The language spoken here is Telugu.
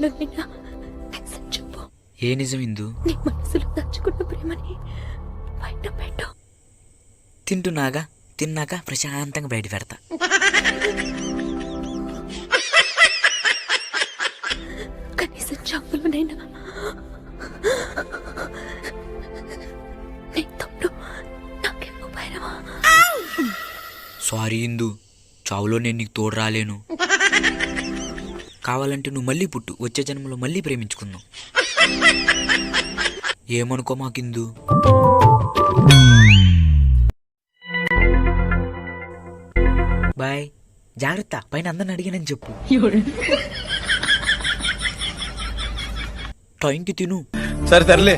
నన్నైనా నిజం చెప్పు. ఏ నిజం ఇందు? నీ మనసులో దాచుకున్న ప్రేమని బయట పెట్టు. తింటున్నాగా, తిన్నాక ప్రశాంతంగా బయట పెడతా. కనీసం చావులోనైనా నీ తమ్ముడు నాకెందుకు భైరవా? సారీ ఇందు, చావులో నేను నీకు తోడు రాలేను. కావాలంటే నువ్వు మళ్ళీ పుట్టు, వచ్చే జన్మలో మళ్ళీ ప్రేమించుకుందాం. ఏమనుకో మాకిందు. బాయ్, జాగ్రత్త, పైన అందరిని అడిగానని చెప్పు. టైంకి తిను. సరే తరలే.